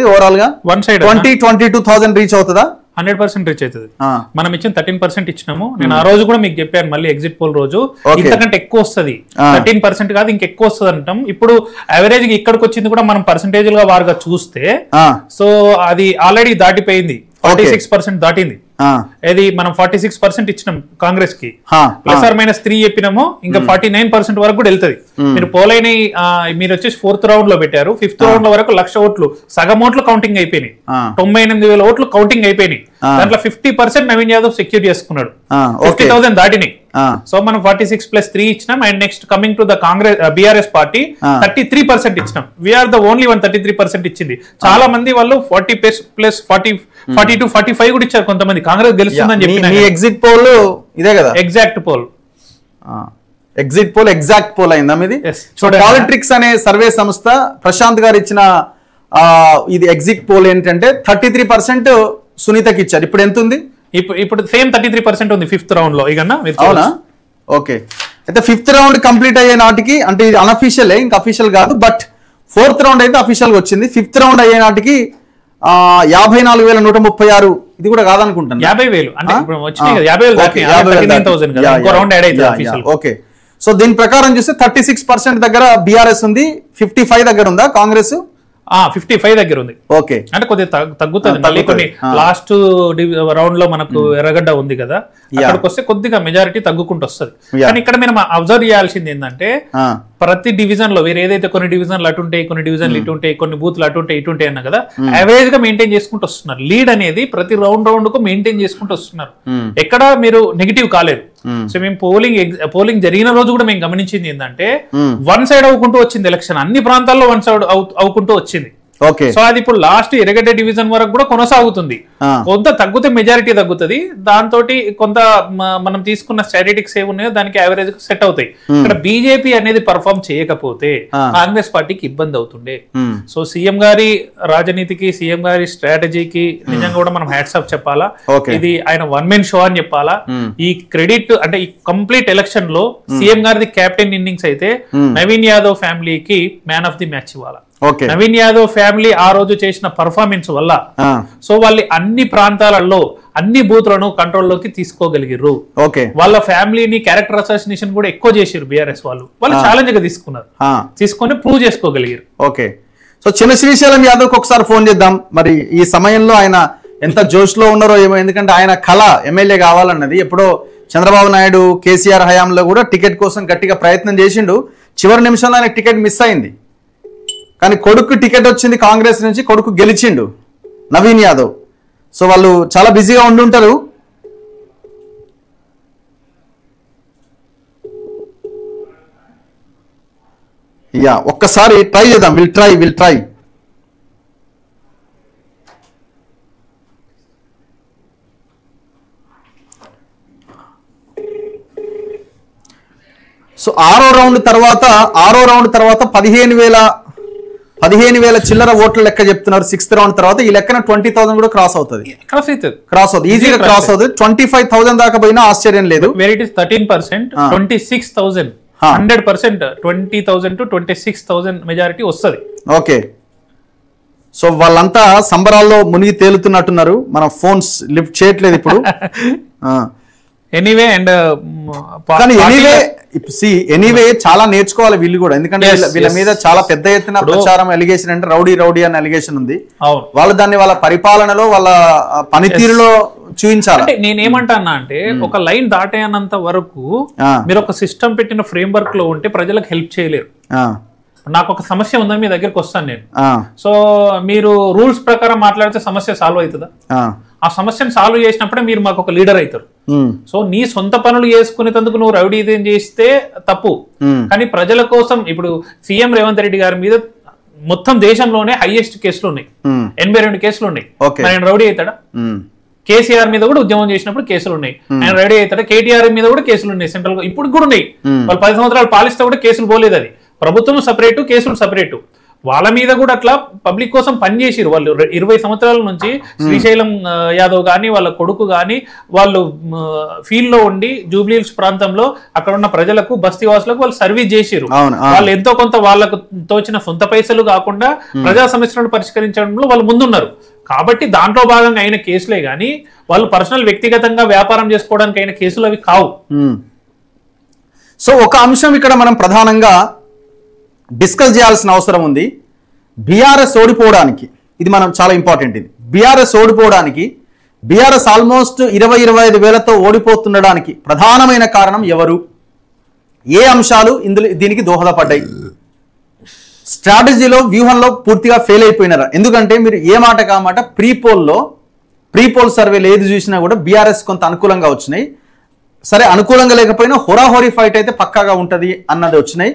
Overall గా one side 22,000 reach అవుతుందా? 100% reach అవుతుంది. మనం ఇచ్చిన 13% ఇచ్చినాము. నేను ఆ రోజు కూడా మీకు చెప్పాను, మళ్ళీ ఎగ్జిట్ పోల్ రోజు ఇంతకంటే ఎక్కువ వస్తుంది, 13% కాదు ఇంకెక్కువ వస్తుంది అంటాం. ఇప్పుడు అవరేజ్ ఇక్కడికి వచ్చింది కూడా మనం పర్సంటేజ్ గా వారుగా చూస్తే సో అది ఆల్రెడీ దాటిపోయింది, 46% దాటింది. ఇది మనం 46% ఇచ్చినాం కాంగ్రెస్ కి, ప్లస్ ఆర్ మైనస్ 3 చెప్పినాము, ఇంకా 49% వరకు కూడా వెళ్తుంది. మీరు పోలైన మీరు వచ్చేసి 4th రౌండ్ లో పెట్టారు, 5th రౌండ్ లో వరకు 1,00,000 ఓట్లు, సగం ఓట్లు కౌంటింగ్ అయిపోయినాయి, 98,000 ఓట్లు కౌంటింగ్ అయిపోయినాయి. దాంట్లో 50% నవీన్ యాదవ్ సెక్యూర్ చేసుకున్నాడు, 50,000 దాటినాయి. సో మనం 46 + 3 ఇచ్చినాం. And next coming to the Congress BRS party 33% ఇచ్చినాం. వీఆర్ ద ఓన్లీ 33% ఇచ్చింది. చాలా మంది వాళ్ళు 40 + 40 42 45 కూడా ఇచ్చారు. కొంతమంది కాంగ్రెస్ గెలుస్తుందని చెప్పిన ఎగ్జిట్ పోల్ ఇదే కదా, ఎగ్జాక్ట్ పోల్ ఎగ్జాక్ట్ పోల్ అయిందా మీది? పాలిట్రిక్స్ అనే సర్వే సంస్థ ప్రశాంత్ గారు ఇచ్చిన ఇది ఎగ్జిట్ పోల్ ఏంటంటే 33% సునీతకి ఇచ్చారు. ఇప్పుడు ఎంత ఉంది? ఇప్పుడు సేమ్ 33% ఉంది 5th రౌండ్ లో. అవునా? ఓకే. అయితే 5th రౌండ్ కంప్లీట్ అయ్యే నాటికి, అంటే ఇది అన్అఫీషియలే, ఇంకా అఫీషియల్ కాదు, బట్ 4th రౌండ్ అయితే అఫీషియల్ గా వచ్చింది. 5th రౌండ్ అయ్యే నాటికి 54,136, ఇది కూడా కాదనుకుంటాను, 50,000 అంటే ఇప్పుడు వచ్చినాయి కదా, 50,000 కదా, ఇంకో రౌండ్ యాడ్ అవుతుంది అఫీషియల్. ఓకే. సో దీని ప్రకారం చూస్తే 36% దగ్గర BRS ఉంది, 55 దగ్గర ఉందా కాంగ్రెస్? 55 దగ్గర ఉంది. ఓకే, అంటే కొద్దిగా తగ్గుతుంది. మళ్ళీ కొన్ని లాస్ట్ రౌండ్ లో మనకు ఎర్రగడ్డ ఉంది కదా, అక్కడికి వస్తే కొద్దిగా మెజారిటీ తగ్గుకుంటూ వస్తుంది. కానీ ఇక్కడ మనం అబ్జర్వ్ చేయాల్సింది ఏంటంటే ప్రతి డివిజన్ లో వేరే ఏదైతే కొన్ని డివిజన్లు అటు ఉంటాయి, కొన్ని డివిజన్లు ఇటు ఉంటాయి, కొన్ని బూత్లు అటు ఉంటాయి, ఇటు ఉంటాయి అన్న కదా, యావరేజ్ గా మెయింటైన్ చేసుకుంటూ వస్తున్నారు. లీడ్ అనేది ప్రతి రౌండ్ కు మెయింటైన్ చేసుకుంటూ వస్తున్నారు. ఎక్కడ మీరు నెగిటివ్ కాలేదు. సో మేము పోలింగ్ జరిగిన రోజు కూడా మేము గమనించింది ఏంటంటే వన్ సైడ్ అవ్వుకుంటూ వచ్చింది ఎలక్షన్, అన్ని ప్రాంతాల్లో వన్ సైడ్ అవ్వుకుంటూ వచ్చింది. సో అది ఇప్పుడు లాస్ట్ ఎర్రగడ్డ డివిజన్ వరకు కూడా కొనసాగుతుంది. కొంత తగ్గితే మెజారిటీ తగ్గుతుంది, దాంతో కొంత మనం తీసుకున్న స్టాటిస్టిక్స్ ఏమున్నాయో దానికి యావరేజ్ సెట్ అవుతాయి. ఇక్కడ బీజేపీ అనేది పర్ఫార్మ్ చేయకపోతే కాంగ్రెస్ పార్టీకి ఇబ్బంది అవుతుండే. సో సీఎం గారి రాజనీతికి, సీఎం గారి స్ట్రాటజీకి నిజంగా కూడా మనం హ్యాట్స్ ఆఫ్ చెప్పాలా. ఇది ఆయన వన్ మెన్ షో అని చెప్పాలా. ఈ క్రెడిట్ అంటే ఈ కంప్లీట్ ఎలక్షన్ లో సీఎం గారిది క్యాప్టెన్ ఇన్నింగ్స్ అయితే నవీన్ యాదవ్ ఫ్యామిలీకి మ్యాన్ ఆఫ్ ది మ్యాచ్ ఇవ్వాలా. నవీన్ యాదవ్ ఫ్యామిలీ ఆ రోజు చేసిన పర్ఫార్మెన్స్ వల్ల సో వాళ్ళు అన్ని ప్రాంతాలలో అన్ని బూత్లను కంట్రోల్లోకి తీసుకోగలిగారు. వాళ్ళ ఫ్యామిలీని క్యారెక్టర్ అసాసినేషన్ కూడా ఎక్కువ చేశారు BRS వాళ్ళు ఛాలెంజ్ గా తీసుకున్నారు, తీసుకొని ప్రూవ్ చేసుకోగలిగారు. ఓకే. సో చిన్న శ్రీశైలం యాదవ్కి ఒకసారి ఫోన్ చేద్దాం. మరి ఈ సమయంలో ఆయన ఎంత జోష్ లో ఉన్నారో ఏమో, ఎందుకంటే ఆయన కళ ఎమ్మెల్యే కావాలన్నది ఎప్పుడో చంద్రబాబు నాయుడు కేసీఆర్ హయాంలో కూడా టికెట్ కోసం గట్టిగా ప్రయత్నం చేసిండు. చివరి నిమిషంలో ఆయన టికెట్ మిస్ అయింది, కానీ కొడుకు టికెట్ వచ్చింది కాంగ్రెస్ నుంచి, కొడుకు గెలిచిండు నవీన్ యాదవ్. సో వాళ్ళు చాలా బిజీగా ఉండుంటారు. ఒక్కసారి ట్రై చేద్దాం. Will try. సో ఆరో రౌండ్ తర్వాత 15,000 చిల్లర ఓట్ల లెక్క చెప్తున్నారు 6th రౌండ్ తర్వాత. ఈ లెక్కన 20,000 కూడా క్రాస్ అవుతుంది, ఈజీగా క్రాస్ అవుతుంది. 25,000 దాకా పోయినా ఆశ్చర్యం లేదు. 13%, 26,000, 100%, 20,000 to 26,000 మెజారిటీ వస్తుంది. ఓకే. సో వాళ్ళంతా సంబరాల్లో మునిగి తేలుతున్నట్టున్నారు. మన ఫోన్స్ లిఫ్ట్ చేయట్లేదు ఇప్పుడు. ఎనీవే అండ్ ఎనీవే చాలా నేర్చుకోవాలి వీళ్ళు కూడా, ఎందుకంటే వీళ్ళ మీద చాలా పెద్ద ఎత్తున ప్రచారం, ఎలిగేషన్ అంటే రౌడీ అని ఎలిగేషన్ ఉంది. వాళ్ళు దాన్ని వాళ్ళ పరిపాలనలో, వాళ్ళ పనితీరులో చూపించాలి. నేనేమంటానా అంటే ఒక లైన్ దాటేయనంత వరకు మీరు ఒక సిస్టమ్ పెట్టిన ఫ్రేమ్ వర్క్ లో ఉంటే ప్రజలకు హెల్ప్ చేయలేరు. నాకు ఒక సమస్య ఉందని మీ దగ్గరికి వస్తాను నేను, సో మీరు రూల్స్ ప్రకారం మాట్లాడితే సమస్య సాల్వ్ అవుతుందా? ఆ సమస్యను సాల్వ్ చేసినప్పుడే మీరు మాకు ఒక లీడర్ అవుతారు. సో నీ సొంత పనులు చేసుకునేందుకు నువ్వు రౌడీ చేస్తే తప్పు, కానీ ప్రజల కోసం ఇప్పుడు సీఎం రేవంత్ రెడ్డి గారి మీద మొత్తం దేశంలోనే హైయెస్ట్ కేసులు ఉన్నాయి, 82 కేసులు ఉన్నాయి. ఆయన రౌడీ అవుతాడా? కేసీఆర్ మీద కూడా ఉద్యమం చేసినప్పుడు కేసులు ఉన్నాయి, ఆయన రౌడీ అవుతాడా? కేటీఆర్ మీద కూడా కేసులు ఉన్నాయి, సెంట్రల్ ఇప్పుడు కూడా ఉన్నాయి. వాళ్ళు 10 సంవత్సరాలు పాలిస్తే కూడా కేసులు పోలేదు. అది ప్రభుత్వం సపరేటు, కేసులు సపరేటు. వాళ్ళ మీద కూడా అట్లా పబ్లిక్ కోసం పనిచేసిరు వాళ్ళు 20 సంవత్సరాల నుంచి శ్రీశైలం యాదవ్ గాని వాళ్ళ కొడుకు గాని వాళ్ళు ఫీల్డ్ లో ఉండి జూబ్లీ హిల్స్ ప్రాంతంలో అక్కడ ఉన్న ప్రజలకు బస్తీవాసులకు వాళ్ళు సర్వీస్ చేసిరు. వాళ్ళు ఎంతో కొంత వాళ్ళకు తోచిన సొంత పైసలు కాకుండా ప్రజా సమస్యలను పరిష్కరించడంలో వాళ్ళు ముందున్నారు. కాబట్టి దాంట్లో భాగంగా అయిన కేసులే గాని వాళ్ళు పర్సనల్ వ్యక్తిగతంగా వ్యాపారం చేసుకోవడానికి అయిన కేసులు అవి కావు. సో ఒక అంశం ఇక్కడ మనం ప్రధానంగా డిస్కస్ చేయాల్సిన అవసరం ఉంది. బీఆర్ఎస్ ఓడిపోవడానికి ఇది మనం చాలా ఇంపార్టెంట్. ఇది బీఆర్ఎస్ ఓడిపోవడానికి, బీఆర్ఎస్ ఆల్మోస్ట్ 20-25 వేలతో ఓడిపోతుండడానికి ప్రధానమైన కారణం ఎవరు, ఏ అంశాలు దీనికి దోహదపడ్డాయి? స్ట్రాటజీలో, వ్యూహంలో పూర్తిగా ఫెయిల్ అయిపోయినారా? ఎందుకంటే మీరు ఏ మాట కామాట ప్రీ పోల్ సర్వేలు ఏది చూసినా కూడా బీఆర్ఎస్ కొంత అనుకూలంగా వచ్చినాయి. సరే అనుకూలంగా లేకపోయినా హోరాహోరీ ఫైట్ అయితే పక్కాగా ఉంటుంది అన్నది వచ్చినాయి.